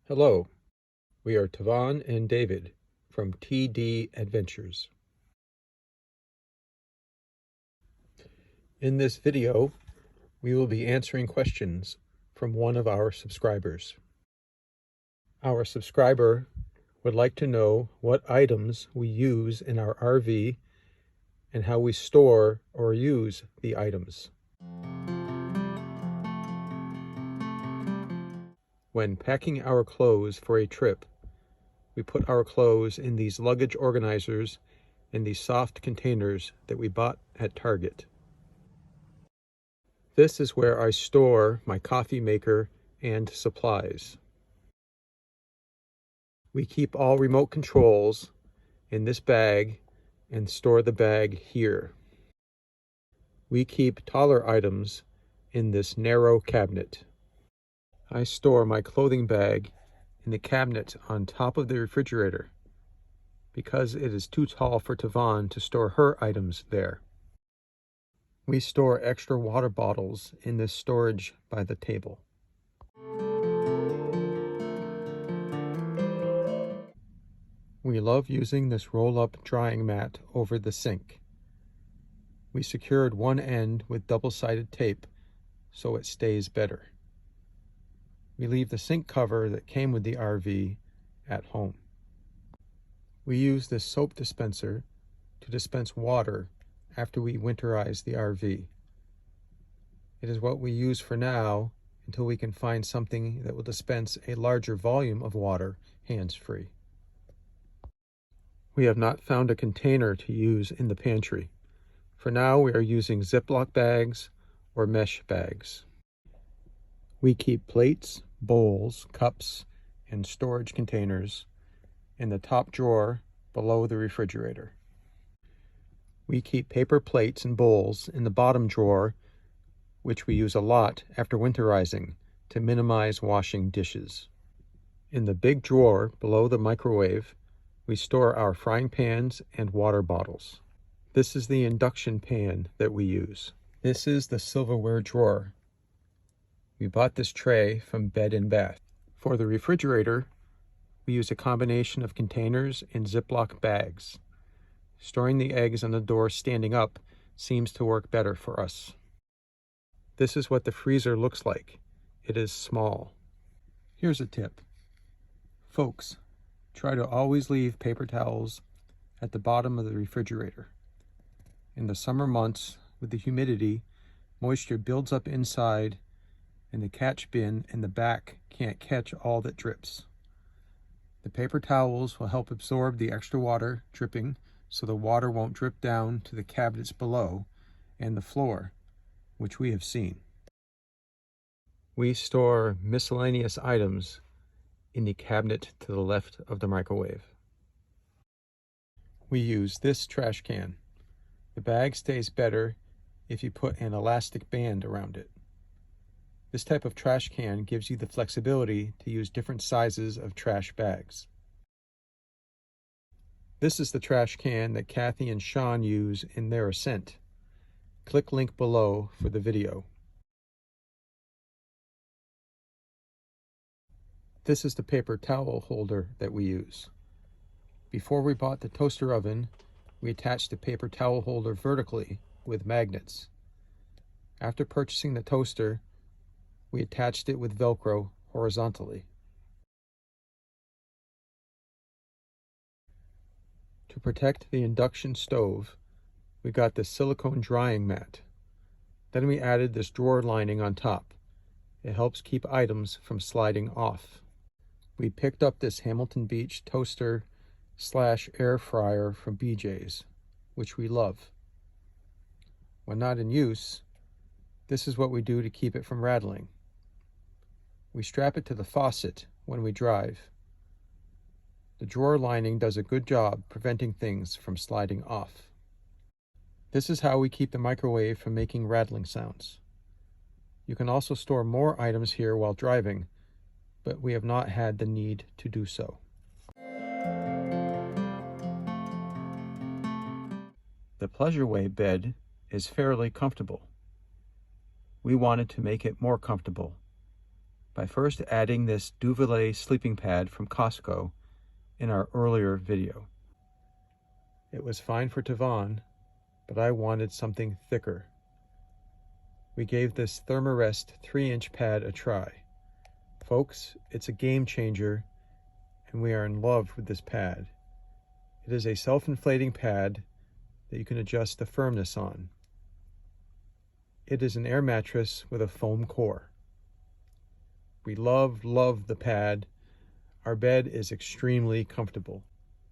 Hello, we are Tavon and David from TD Adventures. In this video, we will be answering questions from one of our subscribers. Our subscriber would like to know what items we use in our RV and how we store or use the items. When packing our clothes for a trip, we put our clothes in these luggage organizers in these soft containers that we bought at Target. This is where I store my coffee maker and supplies. We keep all remote controls in this bag and store the bag here. We keep taller items in this narrow cabinet. I store my clothing bag in the cabinet on top of the refrigerator because it is too tall for Tavon to store her items there. We store extra water bottles in this storage by the table. We love using this roll-up drying mat over the sink. We secured one end with double-sided tape so it stays better. We leave the sink cover that came with the RV at home. We use this soap dispenser to dispense water after we winterize the RV. It is what we use for now until we can find something that will dispense a larger volume of water hands-free. We have not found a container to use in the pantry. For now, we are using Ziploc bags or mesh bags. We keep plates, bowls, cups, and storage containers in the top drawer below the refrigerator. We keep paper plates and bowls in the bottom drawer, which we use a lot after winterizing to minimize washing dishes. In the big drawer below the microwave, we store our frying pans and water bottles. This is the induction pan that we use. This is the silverware drawer. We bought this tray from Bed and Bath. For the refrigerator, we use a combination of containers and Ziploc bags. Storing the eggs on the door standing up seems to work better for us. This is what the freezer looks like. It is small. Here's a tip. Folks, try to always leave paper towels at the bottom of the refrigerator. In the summer months, with the humidity, moisture builds up inside and the catch bin in the back can't catch all that drips. The paper towels will help absorb the extra water dripping so the water won't drip down to the cabinets below and the floor, which we have seen. We store miscellaneous items in the cabinet to the left of the microwave. We use this trash can. The bag stays better if you put an elastic band around it. This type of trash can gives you the flexibility to use different sizes of trash bags. This is the trash can that Kathy and Sean use in their ascent. Click link below for the video. This is the paper towel holder that we use. Before we bought the toaster oven, we attached the paper towel holder vertically with magnets. After purchasing the toaster, we attached it with Velcro horizontally. To protect the induction stove, we got this silicone drying mat. Then we added this drawer lining on top. It helps keep items from sliding off. We picked up this Hamilton Beach toaster / air fryer from BJ's, which we love. When not in use, this is what we do to keep it from rattling. We strap it to the faucet when we drive. The drawer lining does a good job preventing things from sliding off. This is how we keep the microwave from making rattling sounds. You can also store more items here while driving, but we have not had the need to do so. The Pleasureway bed is fairly comfortable. We wanted to make it more comfortable. by first adding this Duvet sleeping pad from Costco in our earlier video. It was fine for Tavon, but I wanted something thicker. We gave this Thermarest 3-inch pad a try. Folks, it's a game changer, and we are in love with this pad. It is a self-inflating pad that you can adjust the firmness on. It is an air mattress with a foam core. We love the pad. Our bed is extremely comfortable.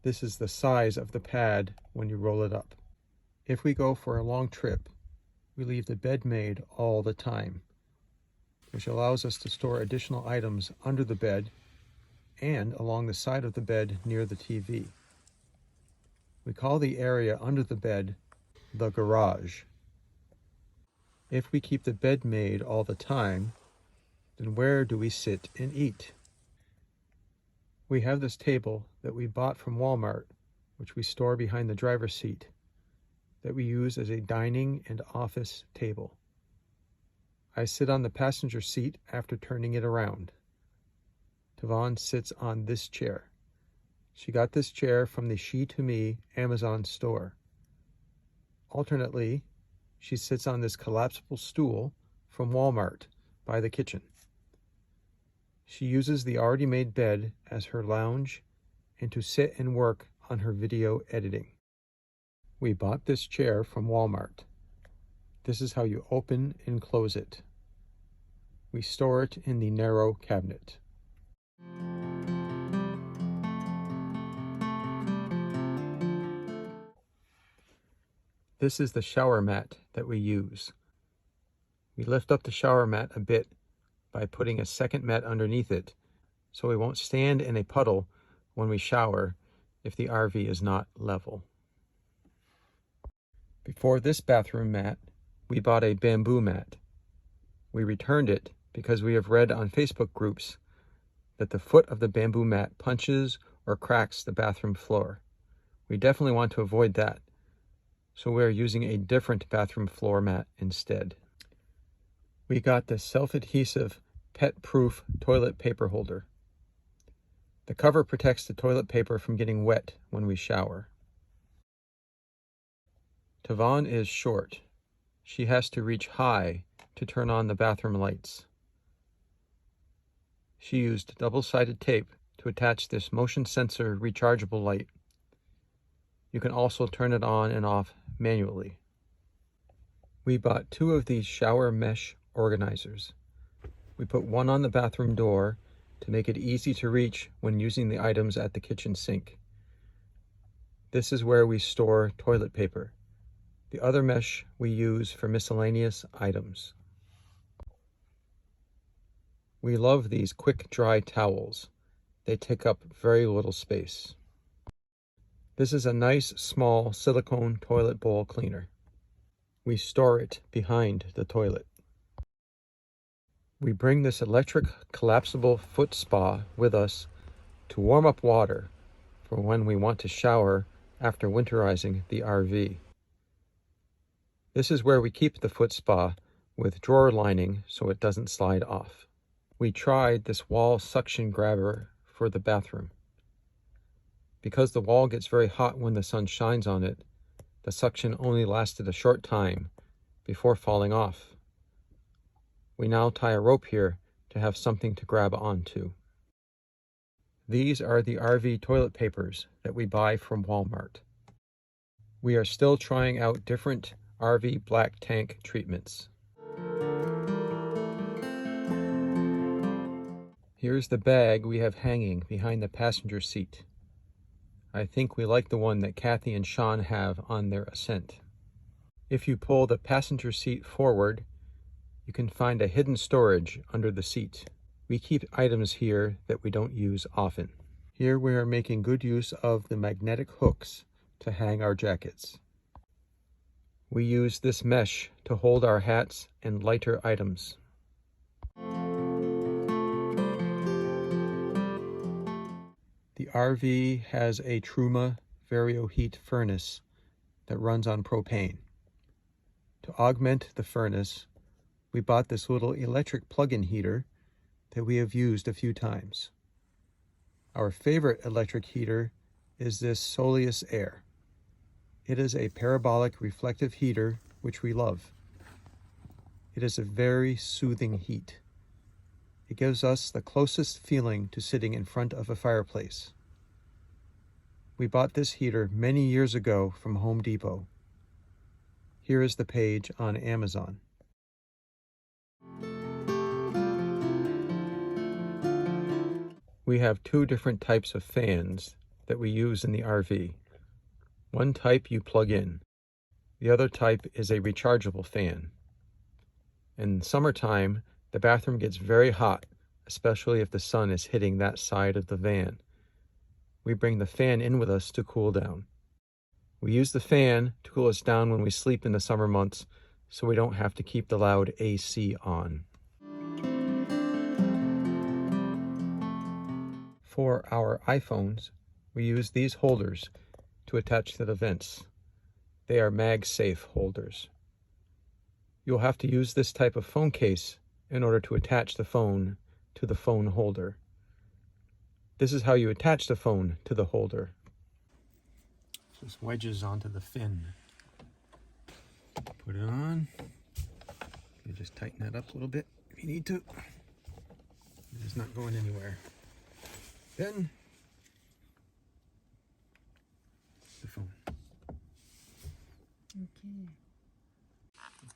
This is the size of the pad when you roll it up. If we go for a long trip, we leave the bed made all the time, which allows us to store additional items under the bed and along the side of the bed near the TV. We call the area under the bed the garage. If we keep the bed made all the time, then where do we sit and eat? We have this table that we bought from Walmart, which we store behind the driver's seat, that we use as a dining and office table. I sit on the passenger seat after turning it around. Tavon sits on this chair. She got this chair from the She2Me Amazon store. Alternately, she sits on this collapsible stool from Walmart by the kitchen. She uses the already made bed as her lounge and to sit and work on her video editing. We bought this chair from Walmart. This is how you open and close it. We store it in the narrow cabinet. This is the shower mat that we use. We lift up the shower mat a bit by putting a second mat underneath it, so we won't stand in a puddle when we shower if the RV is not level. Before this bathroom mat, we bought a bamboo mat. We returned it because we have read on Facebook groups that the foot of the bamboo mat punches or cracks the bathroom floor. We definitely want to avoid that, so we are using a different bathroom floor mat instead. We got the self-adhesive pet-proof toilet paper holder. The cover protects the toilet paper from getting wet when we shower. Tavon is short. She has to reach high to turn on the bathroom lights. She used double-sided tape to attach this motion sensor rechargeable light. You can also turn it on and off manually. We bought 2 of these shower mesh organizers. We put one on the bathroom door to make it easy to reach when using the items at the kitchen sink. This is where we store toilet paper. The other mesh we use for miscellaneous items. We love these quick dry towels. They take up very little space. This is a nice small silicone toilet bowl cleaner. We store it behind the toilet. We bring this electric collapsible foot spa with us to warm up water for when we want to shower after winterizing the RV. This is where we keep the foot spa with drawer lining so it doesn't slide off. We tried this wall suction grabber for the bathroom. Because the wall gets very hot when the sun shines on it, the suction only lasted a short time before falling off. We now tie a rope here to have something to grab onto. These are the RV toilet papers that we buy from Walmart. We are still trying out different RV black tank treatments. Here's the bag we have hanging behind the passenger seat. I think we like the one that Kathy and Sean have on their Ascent. If you pull the passenger seat forward, you can find a hidden storage under the seat. We keep items here that we don't use often. Here we are making good use of the magnetic hooks to hang our jackets. We use this mesh to hold our hats and lighter items. The RV has a Truma VarioHeat furnace that runs on propane. To augment the furnace, we bought this little electric plug-in heater that we have used a few times. Our favorite electric heater is this Soleus Air. It is a parabolic reflective heater which we love. It is a very soothing heat. It gives us the closest feeling to sitting in front of a fireplace. We bought this heater many years ago from Home Depot. Here is the page on Amazon. We have two different types of fans that we use in the RV. One type you plug in. The other type is a rechargeable fan. In summertime, the bathroom gets very hot, especially if the sun is hitting that side of the van. We bring the fan in with us to cool down. We use the fan to cool us down when we sleep in the summer months, so we don't have to keep the loud AC on. For our iPhones, we use these holders to attach to the vents. They are MagSafe holders. You'll have to use this type of phone case in order to attach the phone to the phone holder. This is how you attach the phone to the holder. Just wedges onto the fin. Put it on. You just tighten that up a little bit if you need to. It's not going anywhere. Then the phone. Okay.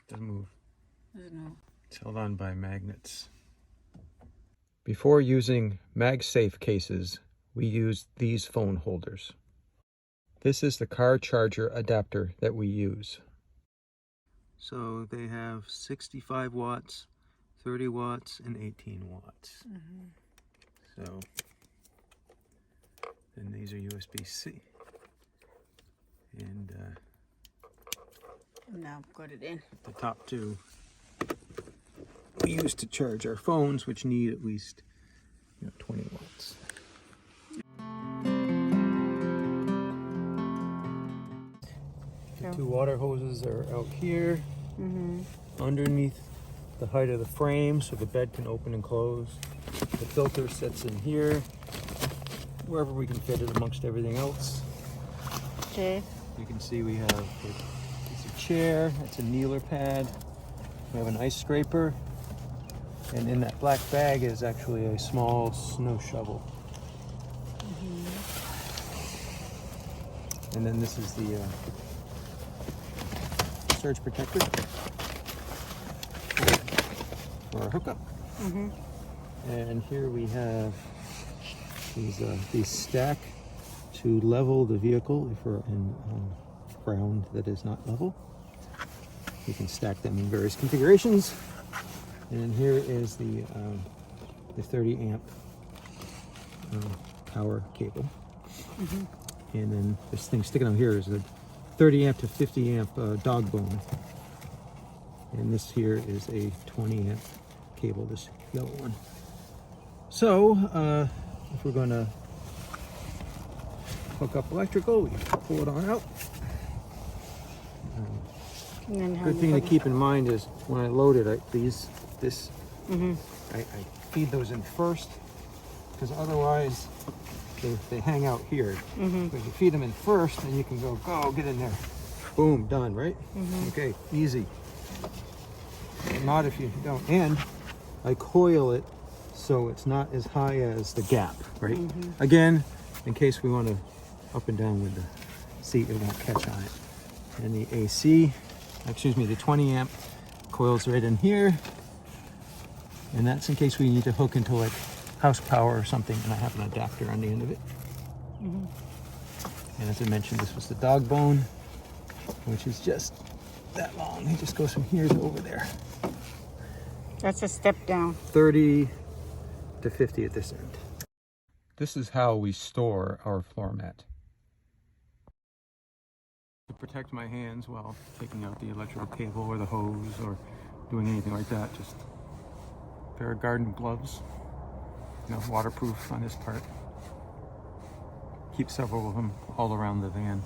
Doesn't move. Doesn't move. It's held on by magnets. Before using MagSafe cases, we use these phone holders. This is the car charger adapter that we use. So they have 65 watts, 30 watts, and 18 watts. So then these are USB-C. And Now put it in. the top two we use to charge our phones, which need at least 20 watts. The two water hoses are out here, underneath the height of the frame, so the bed can open and close. The filter sits in here, wherever we can fit it amongst everything else. Okay. You can see we have it's a chair, it's a kneeler pad, we have an ice scraper, and in that black bag is actually a small snow shovel. And then this is the surge protector for our hookup. And here we have these stack to level the vehicle if we're in ground that is not level. You can stack them in various configurations. And here is the 30 amp power cable. And then this thing sticking out here is a 30 amp to 50 amp dog bone. And this here is a 20 amp cable, this yellow one. So if we're going to hook up electrical, we pull it on out. Good thing to keep in mind is when I load it, I feed those in first, because otherwise they hang out here. But if you feed them in first, then you can go get in there. Boom, done, right? Okay, easy. Not if you don't. And I coil it so it's not as high as the gap, right? Again, in case we want to up and down with the seat, it won't catch on it. And the AC, the 20 amp coils right in here. And that's in case we need to hook into like house power or something, and I have an adapter on the end of it. And as I mentioned, this was the dog bone, which is just that long. It just goes from here to over there. That's a step down. 30 to 50 at this end. This is how we store our floor mat. To protect my hands while taking out the electrical cable or the hose or doing anything like that, just a pair of garden gloves, waterproof on this part. Keep several of them all around the van.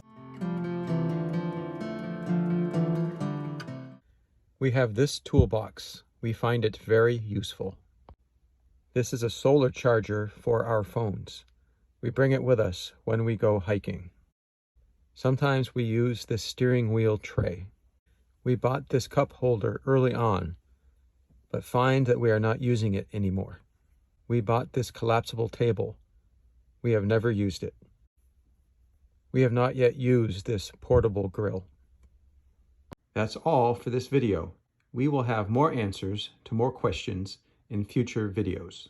We have this toolbox. We find it very useful. This is a solar charger for our phones. We bring it with us when we go hiking. Sometimes we use this steering wheel tray. We bought this cup holder early on, but find that we are not using it anymore. We bought this collapsible table. We have never used it. We have not yet used this portable grill. That's all for this video. We will have more answers to more questions in future videos.